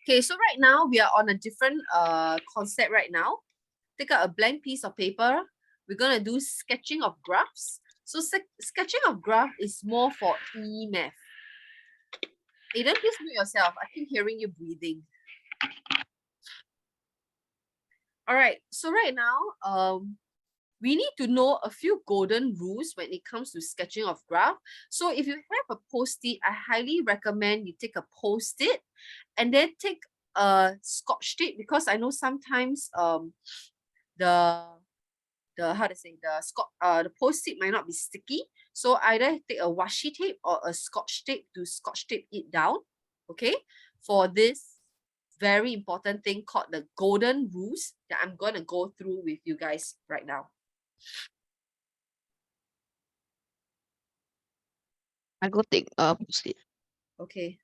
Okay, so right now we are on a different concept right now. Take out a blank piece of paper. We're going to do sketching of graphs. So sketching of graph is more for E-math. Aiden, please mute yourself. I keep hearing you breathing. All right, so right now, we need to know a few golden rules when it comes to sketching of graph. So if you have a Post-it, I highly recommend you take a Post-it and then take a Scotch tape, because I know sometimes the how to say the Post-it might not be sticky. So either take a washi tape or a Scotch tape to Scotch tape it down. Okay, for this very important thing called the golden rules that I'm going to go through with you guys right now. I go take Post-it. Okay.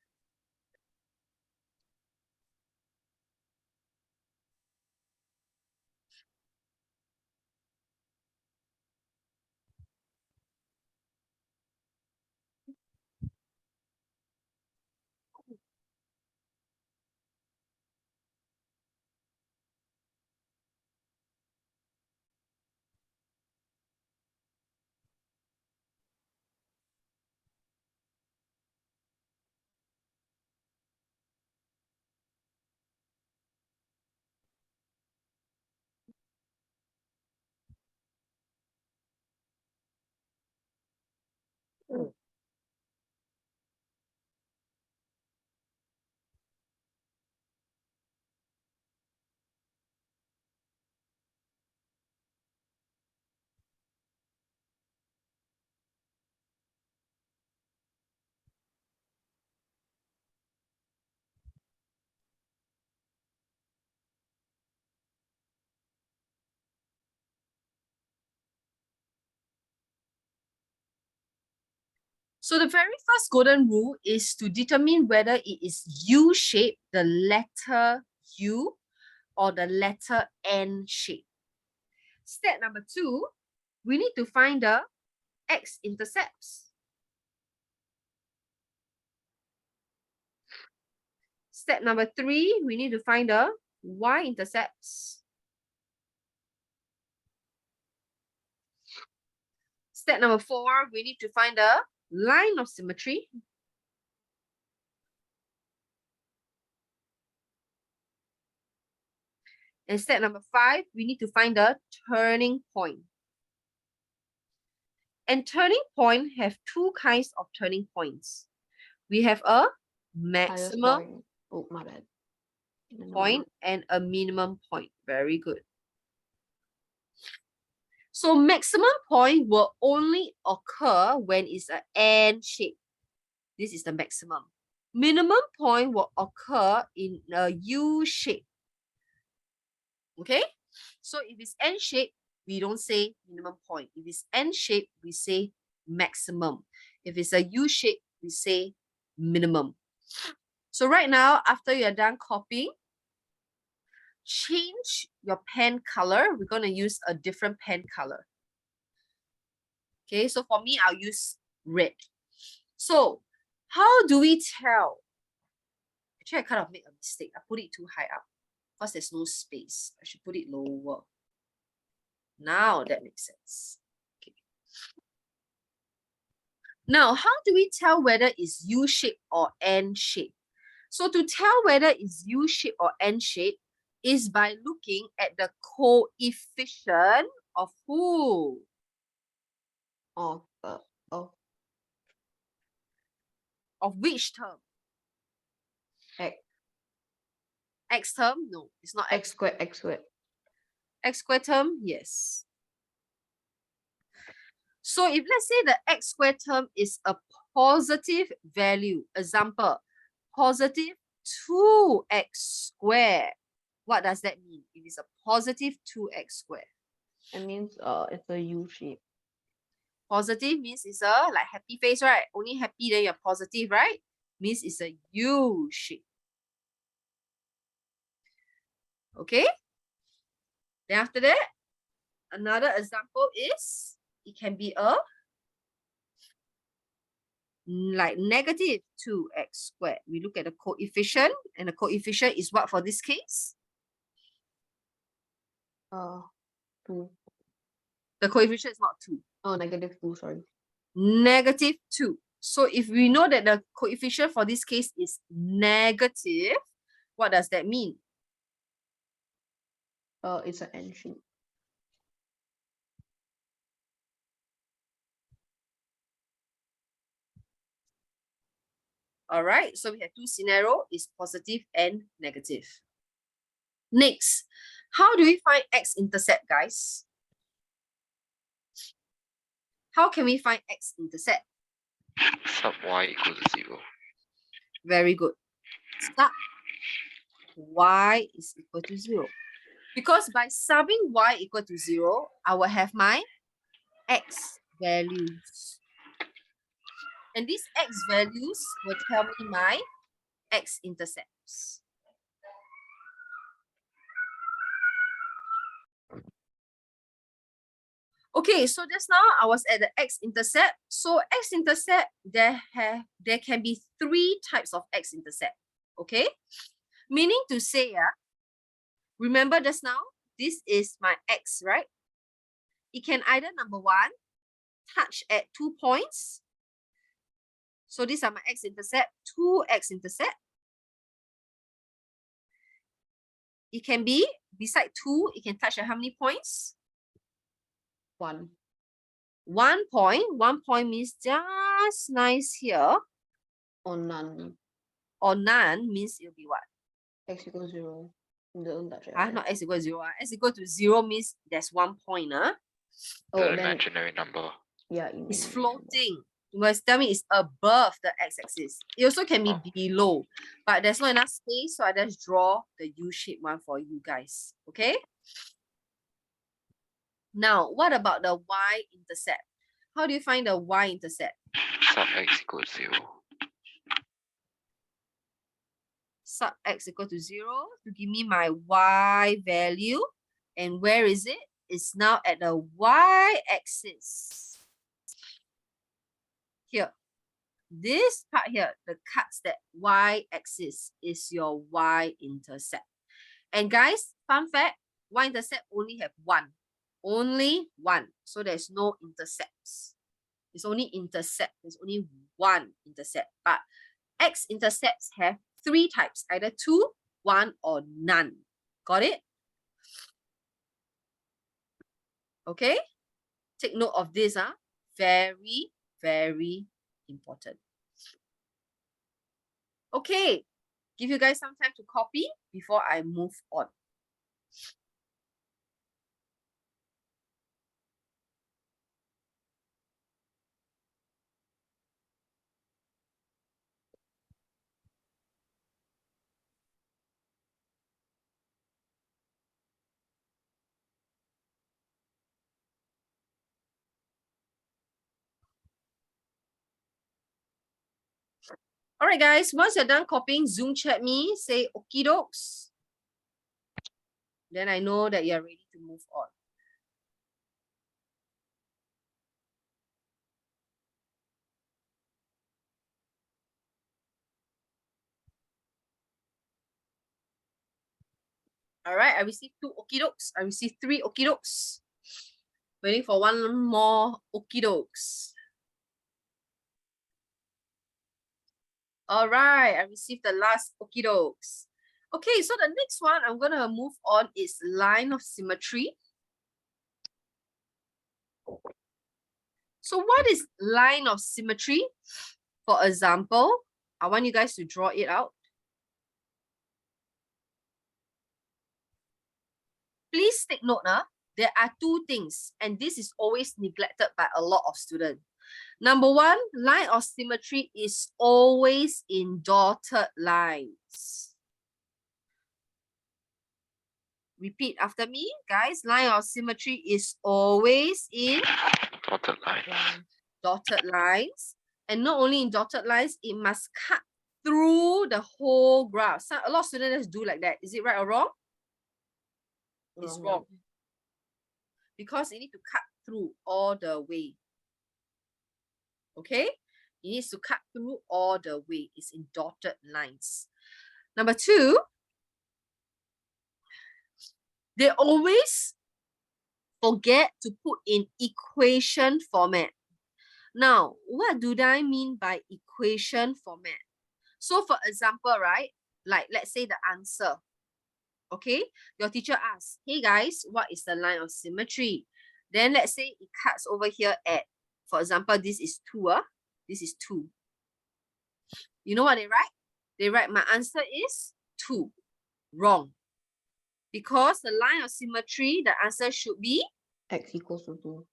So the very first golden rule is to determine whether it is U-shape, the letter U, or the letter N shape. Step number 2, we need to find the x-intercepts. Step number 3, we need to find the y-intercepts. Step number 4, we need to find the line of symmetry. And step number 5, we need to find the turning point. And turning point have two kinds of turning points. We have a maximum Point. Oh, my bad. point and a minimum point. Very good. So maximum point will only occur when it's an N shape. This is the maximum. Minimum point will occur in a U shape. Okay? So if it's N shape, we don't say minimum point. If it's N shape, we say maximum. If it's a U shape, we say minimum. So right now, after you're done copying, change your pen color. We're going to use a different pen color. Okay, so for me, I'll use red. So how do we tell? Actually, I kind of made a mistake. I put it too high up because there's no space. I should put it lower. Now that makes sense. Okay. Now, how do we tell whether it's U-shape or N-shape? So to tell whether it's U-shape or N-shape is by looking at the coefficient of who? Of which term? X. X term? No, it's not X squared. X squared. X squared term? Yes. So if let's say the x squared term is a positive value, example, positive 2x squared. What does that mean? It is a positive 2x squared. It means it's a U shape. Positive means it's a like happy face, right? Only happy then you're positive, right? Means it's a U shape. Okay? Then after that, another example is it can be a like negative 2x squared. We look at the coefficient, and the coefficient is what for this case? 2. The coefficient is not 2. Oh, -2, sorry. Negative 2. So if we know that the coefficient for this case is negative, what does that mean? It's an N shape. All right, so we have two scenarios, is positive and negative. Next, how do we find x-intercept, guys? How can we find x-intercept? Sub y equal to 0. Very good. Sub y is equal to 0. Because by subbing y equal to 0, I will have my x values. And these x values will tell me my x-intercepts. Okay, so just now I was at the x-intercept. So x-intercept, there can be 3 types of x-intercept. Okay, meaning to say, remember just now, this is my x, right? It can either, number 1, touch at 2 points. So these are my x-intercept, 2 x-intercept. It can be beside 2, it can touch at how many points? 1. 1 point. 1 point means just nice here. Or none. Or none means it'll be what? X equals 0. Don't touch it. Not x equals 0. X equal to 0 means there's 1 point. The then imaginary number. yeah, It's imaginary number. floating. You must tell me it's above the x-axis. It also can be Oh. below, but there's not enough space, so I just draw the U-shaped one for you guys. Okay? Now, what about the y-intercept? How do you find the y-intercept? Sub x equals 0. Sub x equal to 0 to give me my y value. And where is it? It's now at the y-axis. Here. This part here, the cuts that y-axis is your y-intercept. And guys, fun fact, y-intercept only have 1. Only 1. So there's no intercepts. It's only intercept. There's only 1 intercept. But x-intercepts have 3 types, either 2, 1, or none. Got it? Okay? Take note of this. Very, very important. Okay. Give you guys some time to copy before I move on. All right, guys, once you're done copying, Zoom chat me, say okie dokes. Then I know that you're ready to move on. All right, I received 2 okie dokes. I received 3 okie dokes. Waiting for 1 more okie dokes. All right, I received the last okie dokes. Okay, so the next one I'm going to move on is line of symmetry. So what is line of symmetry? For example, I want you guys to draw it out. Please take note, there are 2 things, and this is always neglected by a lot of students. Number 1, line of symmetry is always in dotted lines. Repeat after me, guys. Line of symmetry is always in Dotted lines. Dotted lines. And not only in dotted lines, it must cut through the whole graph. So a lot of students do like that. Is it right or wrong? It's wrong. Because you need to cut through all the way. Okay? It needs to cut through all the way. It's in dotted lines. Number 2, they always forget to put in equation format. Now, what do I mean by equation format? So for example, right, like let's say the answer. Okay, your teacher asks, hey guys, what is the line of symmetry? Then let's say it cuts over here at, for example, this is 2. This is 2. You know what they write? They write, my answer is 2. Wrong. Because the line of symmetry, the answer should be X equals to 2.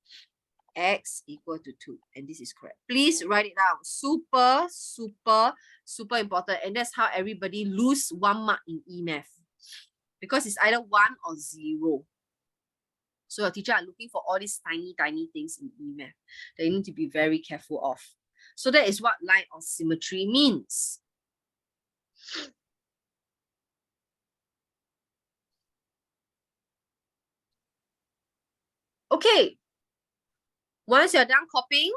x equal to 2. And this is correct. Please write it down. Super, super, super important. And that's how everybody lose 1 mark in E-math. Because it's either 1 or 0. So your teacher are looking for all these tiny, tiny things in E-math that you need to be very careful of. So that is what line of symmetry means. Okay. Once you're done copying,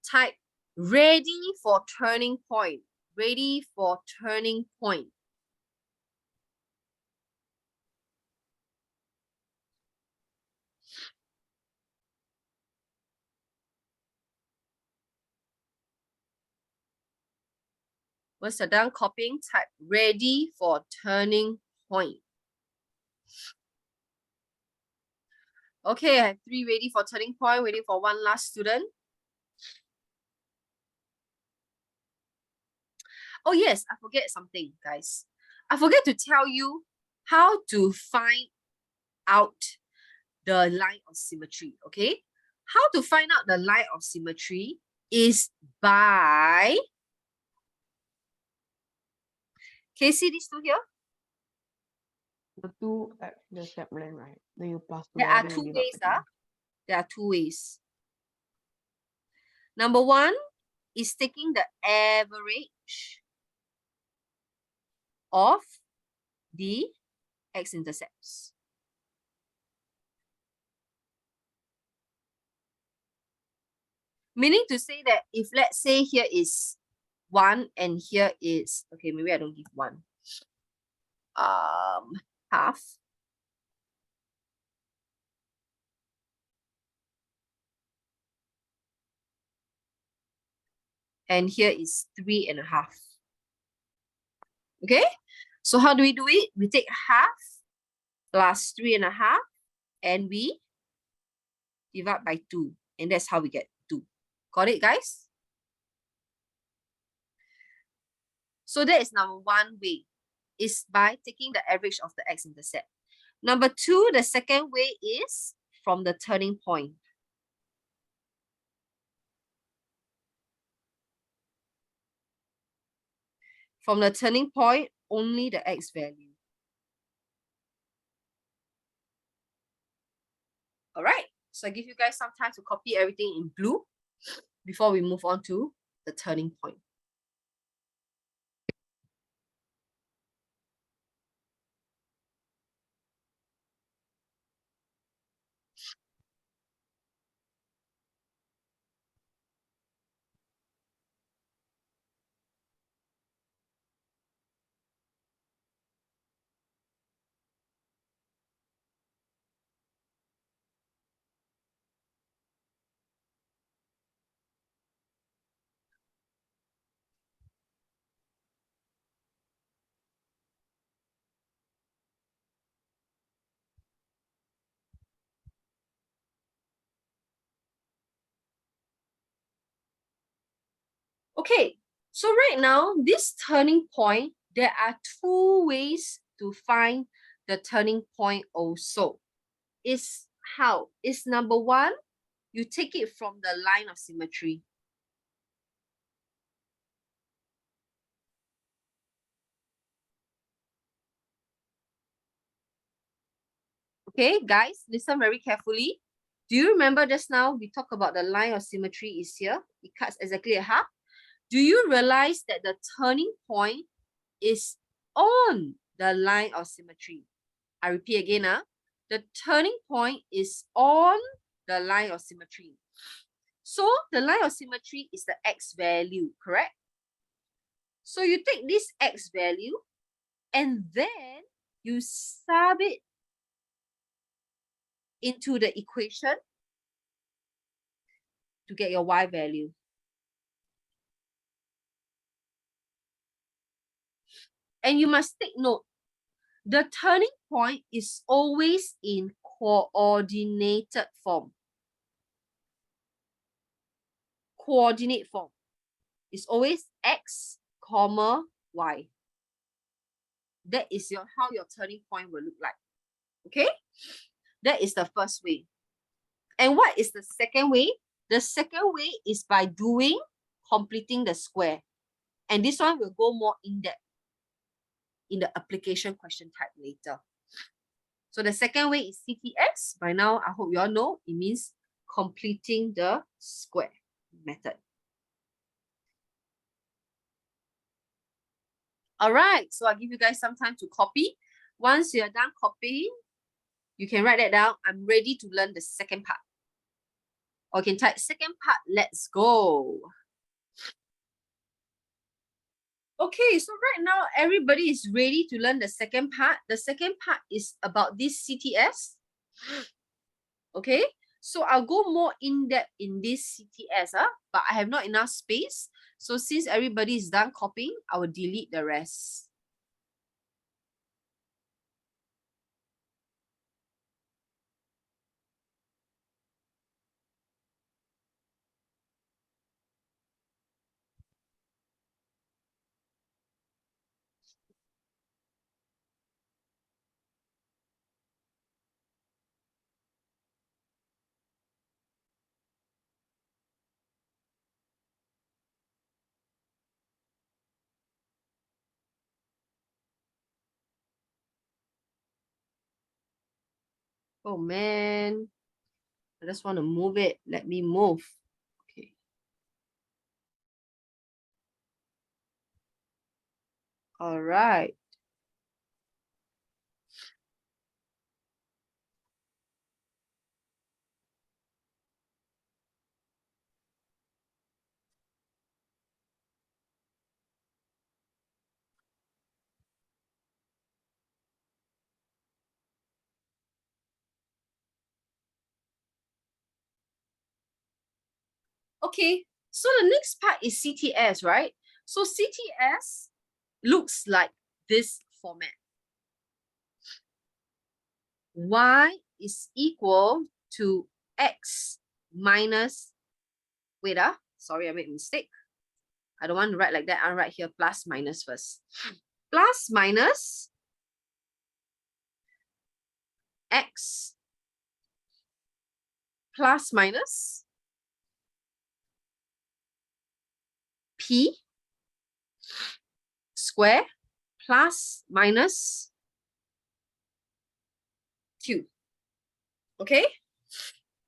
type ready for turning point. Ready for turning point. Once you're done copying, type ready for turning point. Okay, I have 3 ready for turning point, waiting for 1 last student. Oh yes, I forget something, guys. I forget to tell you how to find out the line of symmetry, okay? How to find out the line of symmetry is by, can you see these two here? The 2 X-intercept line, right? Then you plus the There are value 2 and divide ways, by 2. There are 2 ways. Number 1 is taking the average of the x-intercepts. Meaning to say that if let's say here is 1 and here is, okay, maybe I don't give 1. Half. And here is 3.5. Okay, so how do we do it? We take half plus 3.5 and we divide by 2. And that's how we get 2. Got it, guys? So that is number 1 way, is by taking the average of the x-intercept. Number 2, the second way is from the turning point. From the turning point, only the x value. All right, so I give you guys some time to copy everything in blue before we move on to the turning point. Okay, so right now, this turning point, there are 2 ways to find the turning point also. Is how? Is number 1, you take it from the line of symmetry. Okay, guys, listen very carefully. Do you remember just now we talked about the line of symmetry is here? It cuts exactly at half. Do you realize that the turning point is on the line of symmetry? I repeat again, the turning point is on the line of symmetry. So the line of symmetry is the x value, correct? So you take this x value and then you sub it into the equation to get your y value. And you must take note, the turning point is always in coordinated form. Coordinate form. It's always x, comma, y. That is how your turning point will look like. Okay? That is the first way. And what is the second way? The second way is by completing the square. And this one will go more in depth in the application question type later. So the second way is CTS. By now, I hope you all know it means completing the square method. All right, so I'll give you guys some time to copy. Once you're done copying, you can write that down. I'm ready to learn the second part. Or you can type second part, let's go. Okay, so right now, everybody is ready to learn the second part. The second part is about this CTS. Okay, so I'll go more in depth in this CTS, but I have not enough space. So since everybody is done copying, I will delete the rest. Oh man, I just want to move it. Let me move. Okay. All right. Okay, so the next part is CTS, right? So CTS looks like this format. Y is equal to x minus, wait, sorry, I made a mistake. I don't want to write like that. I'll write here plus minus first. Plus minus x plus minus p square plus minus q. Okay?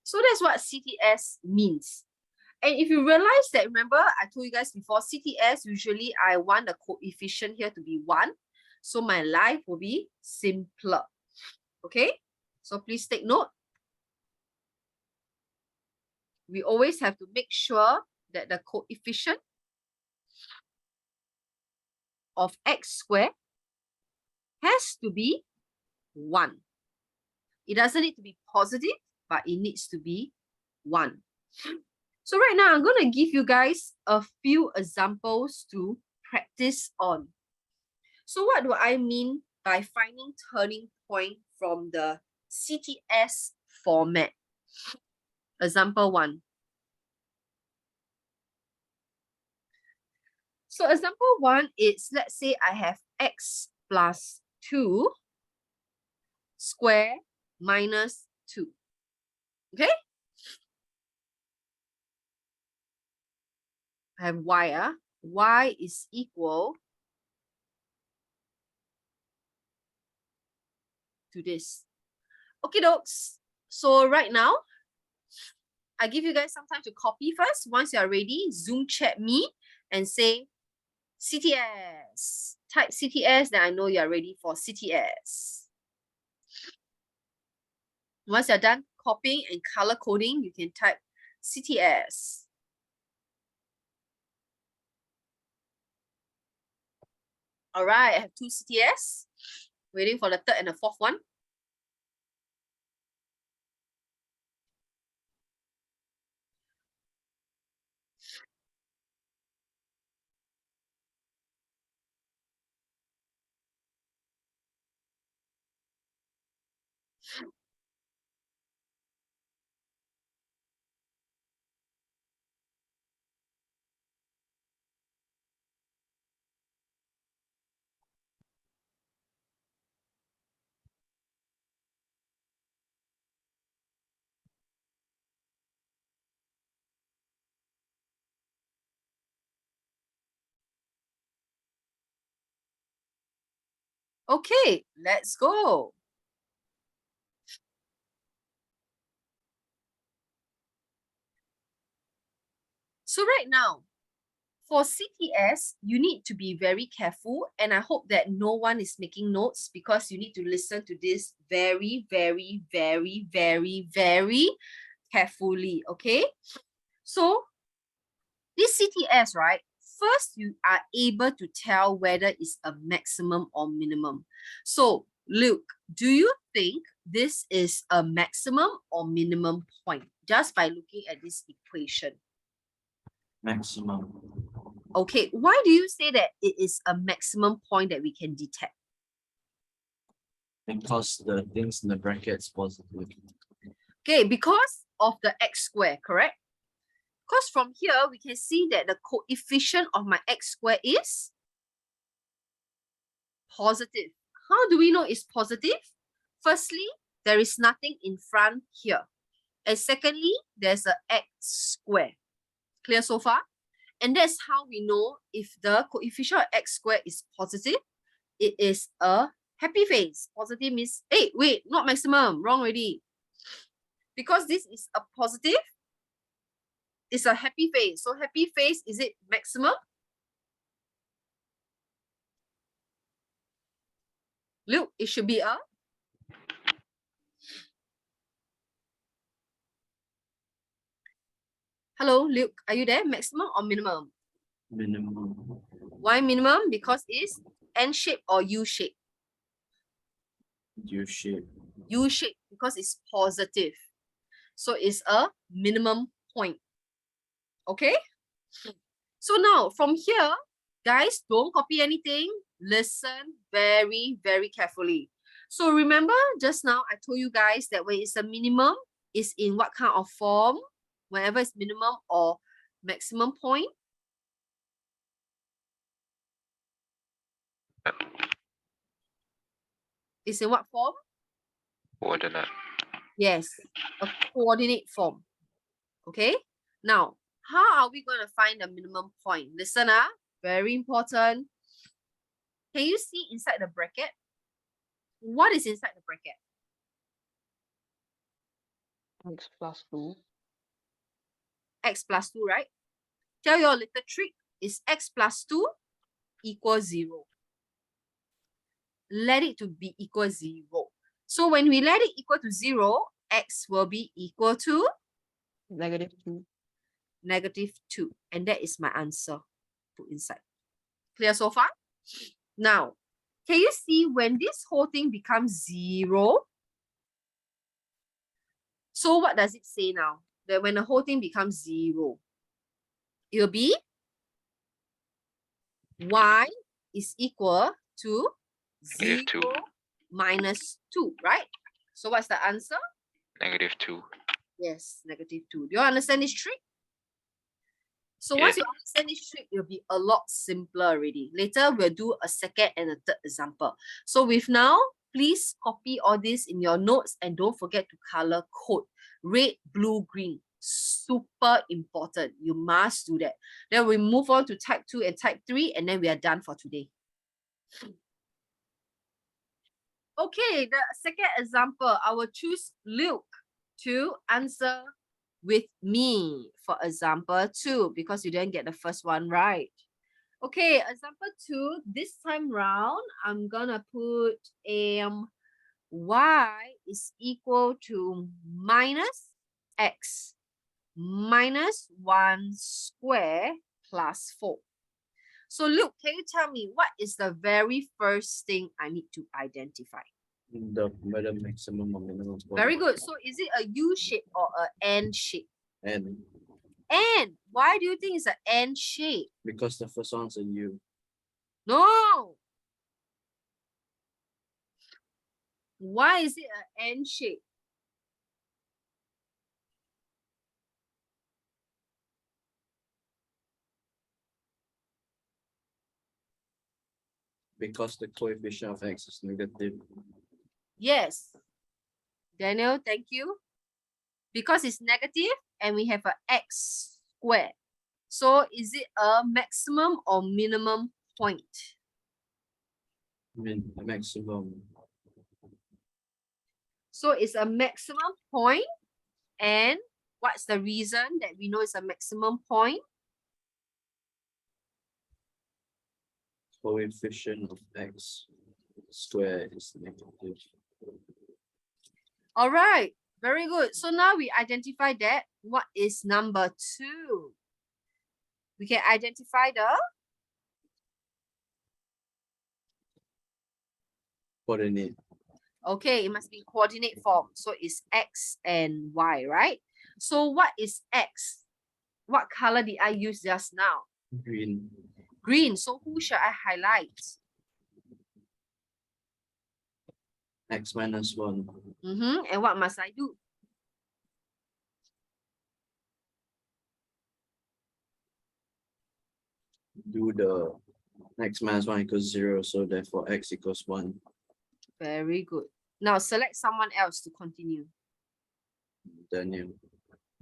So that's what CTS means. And if you realize that, remember, I told you guys before, CTS, usually I want the coefficient here to be 1. So my life will be simpler. Okay? So please take note. We always have to make sure that the coefficient of x squared has to be 1. It doesn't need to be positive, but it needs to be 1. So right now, I'm going to give you guys a few examples to practice on. So what do I mean by finding turning point from the CTS format? Example 1. So example 1 is, let's say I have x plus 2 square minus 2. Okay? I have y. Y is equal to this. Okay, dokes. So right now, I give you guys some time to copy first. Once you are ready, Zoom chat me and say CTS. Type CTS, then I know you are ready for CTS. Once you're done copying and color coding, you can type CTS. All right, I have 2 CTS. Waiting for the third and the fourth one. Okay, let's go. So right now, for CTS, you need to be very careful, and I hope that no one is making notes because you need to listen to this very, very, very, very, very carefully, okay? So this CTS, right? First, you are able to tell whether it's a maximum or minimum. So, Luke, do you think this is a maximum or minimum point just by looking at this equation? Maximum. Okay, why do you say that it is a maximum point that we can detect? Because the things in the bracket is positive. Okay, because of the x square, correct? Because from here, we can see that the coefficient of my x square is positive. How do we know it's positive? Firstly, there is nothing in front here. And secondly, there's a x square. Clear so far? And that's how we know if the coefficient of x squared is positive, it is a happy phase. Positive means, hey, wait, not maximum, wrong already. Because this is a positive, it's a happy phase. So happy phase, is it maximum? Luke, it should be a hello, Luke, are you there? Maximum or minimum? Minimum. Why minimum? Because it's N shape or U shape? U shape. U shape because it's positive. So it's a minimum point. Okay? So now from here, guys, don't copy anything. Listen very, very carefully. So remember just now I told you guys that when it's a minimum, it's in what kind of form? Whenever it's minimum or maximum point. It's in what form? Coordinate. Yes, a coordinate form. Okay? Now, how are we going to find the minimum point? Listen, very important. Can you see inside the bracket? What is inside the bracket? X plus 2. X plus 2, right? Tell your little trick is x plus 2 equals 0. Let it to be equal 0. So when we let it equal to 0, x will be equal to Negative 2. negative 2. And that is my answer. Put inside. Clear so far? Now, can you see when this whole thing becomes 0? So what does it say now? That when the whole thing becomes 0, it will be y is equal to 0 -2. minus 2, right? So what's the answer? -2. Yes, negative 2. Do you understand this trick? So once you understand this trick, it'll be a lot simpler already. Later, we'll do a second and a third example. So with now, please copy all this in your notes and don't forget to color code. Red, blue, green. Super important. You must do that. Then we move on to type 2 and type 3, and then we are done for today. Okay, the second example, I will choose Luke to answer with me for example 2 because you didn't get the first one right. Okay, example 2, this time round, I'm gonna put y is equal to minus x minus 1 square plus 4. So Luke, can you tell me what is the very first thing I need to identify? Whether maximum or minimum. Very good. So is it a U shape or a N shape? And And why do you think it's an N shape? because the first one's a U. No. Why is it an N shape? Because the coefficient of x is negative. Yes. Daniel, thank you. Because it's negative and we have an x squared. So is it a maximum or minimum point? The maximum. So it's a maximum point. And what's the reason that we know it's a maximum point? Coefficient of x squared is negative. All right, very good. So now we identify that. What is number 2? We can identify the Coordinate. okay, it must be coordinate form. So it's x and y, right? So what is x? What color did I use just now? Green. Green. So who shall I highlight? X minus 1. And what must I do? Do the x minus 1 equals 0. So therefore x equals 1. Very good. Now select someone else to continue. Daniel.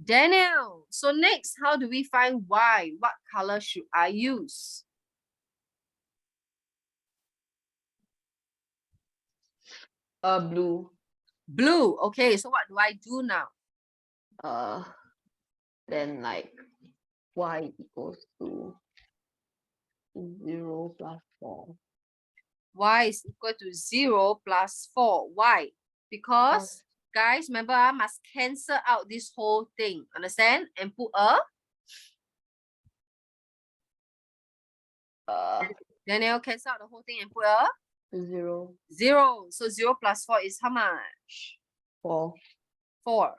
Daniel. So next, how do we find y? What color should I use? Blue. Blue. Okay, so what do I do now? Then like y equals to 0 plus 4. Y is equal to 0 plus 4. Why? Because, guys, remember, I must cancel out this whole thing. Understand? And put a Daniel, cancel out the whole thing and put a 0, 0. So 0 plus 4 is how much? 4. 4.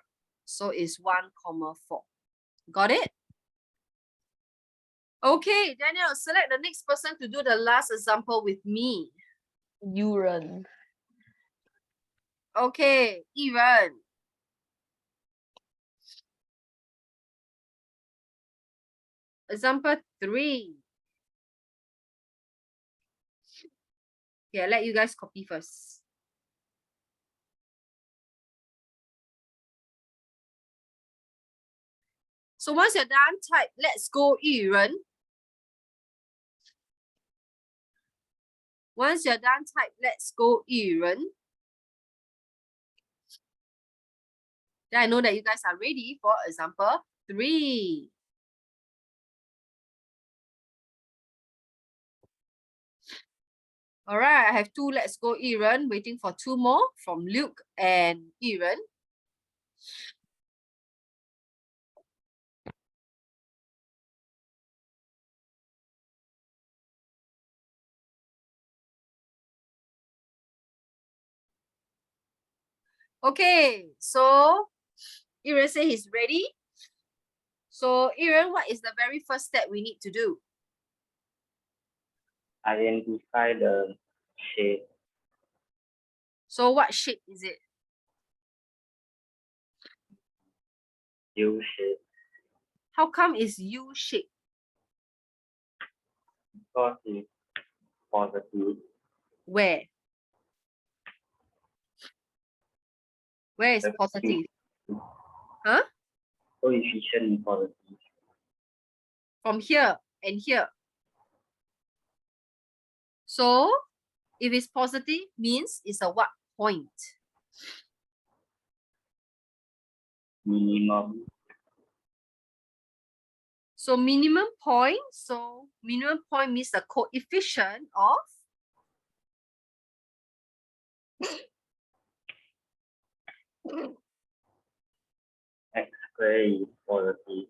So it's 1,4. Got it? Okay, Daniel, select the next person to do the last example with me. Yuren. Okay, Yiren. Example 3. Okay, I'll let you guys copy first. So once you're done, type let's go Yiren. Once you're done, type let's go Yiren. Then I know that you guys are ready for example 3. All right, I have 2 let's go Yiren, waiting for 2 more from Luke and Yiren. Okay, so Yiren say he's ready. So Yiren, what is the very first step we need to do? Identify the shape. So what shape is it? U shape, How come it's U shape? because it's positive. Where? Where is That's positive? it. Huh? Coefficient positive. From here and here. So if it's positive, means it's a what point? Minimum. So minimum point. So minimum point means the coefficient of X squared Where is positive?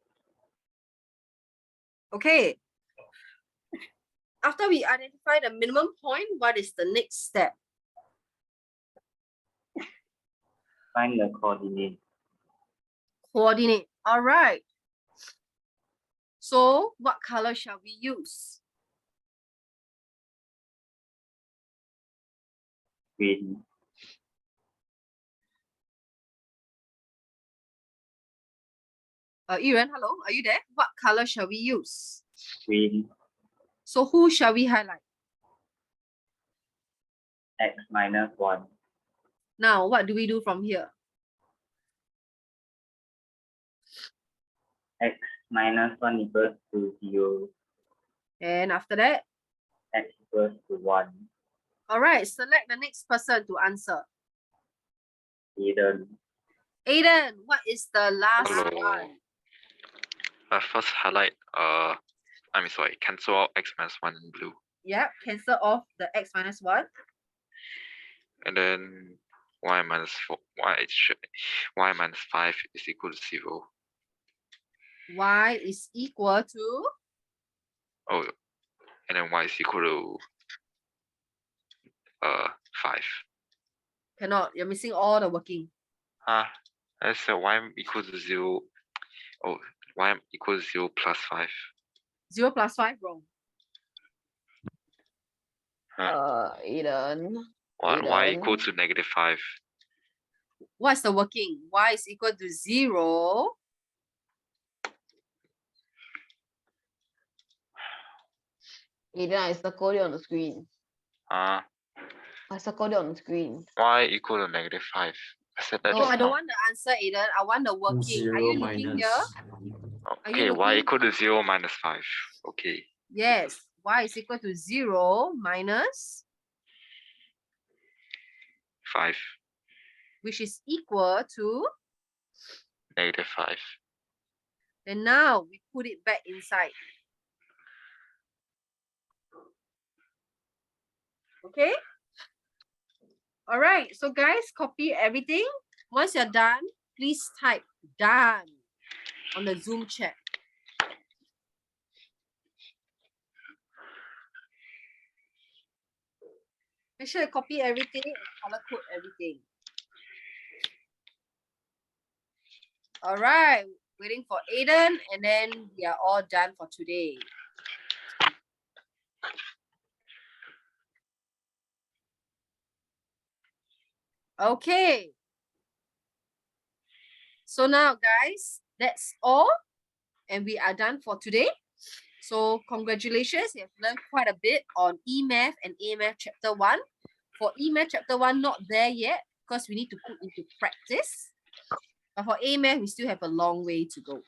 Okay. After we identify the minimum point, what is the next step? Find the coordinate. Coordinate. All right. So what color shall we use? Green. Yiren, hello, are you there? What color shall we use? Green. So who shall we highlight? X minus 1. Now, what do we do from here? X minus 1 equals to 0. And after that, X equals to 1. all right, select the next person to answer. Aiden. Aiden, what is the last Hello. one? First highlight, cancel out x minus 1 in blue. Yeah, cancel off the x minus 1. And then y minus 5 is equal to 0. Y is equal to, Oh, and then y is equal to 5. cannot, you're missing all the working. That's y equals to 0. Oh, y equals 0 plus 5. 0 plus 5, wrong. Eden. Y equals to negative 5. What's the working? Y is equal to 0. Eden, I circled it on the screen. Uh, I circled it on the screen. y equal to negative 5. I said that No, just I don't now. want the answer, Aiden. I want the working. Are 0 you looking minus. here? Are you Okay, y looking? equal to 0 minus 5. Okay. Yes, y is equal to 0 minus, 5. which is equal to, Negative 5. and now we put it back inside. Okay? All right, so guys, copy everything. Once you're done, please type done on the Zoom chat. Make sure you copy everything and color code everything. All right, waiting for Aiden, and then we are all done for today. Okay. So now, guys, that's all, and we are done for today. So congratulations, you have learned quite a bit on eMath and AMath Chapter 1. For eMath Chapter 1, not there yet, because we need to put into practice. But for AMath, we still have a long way to go.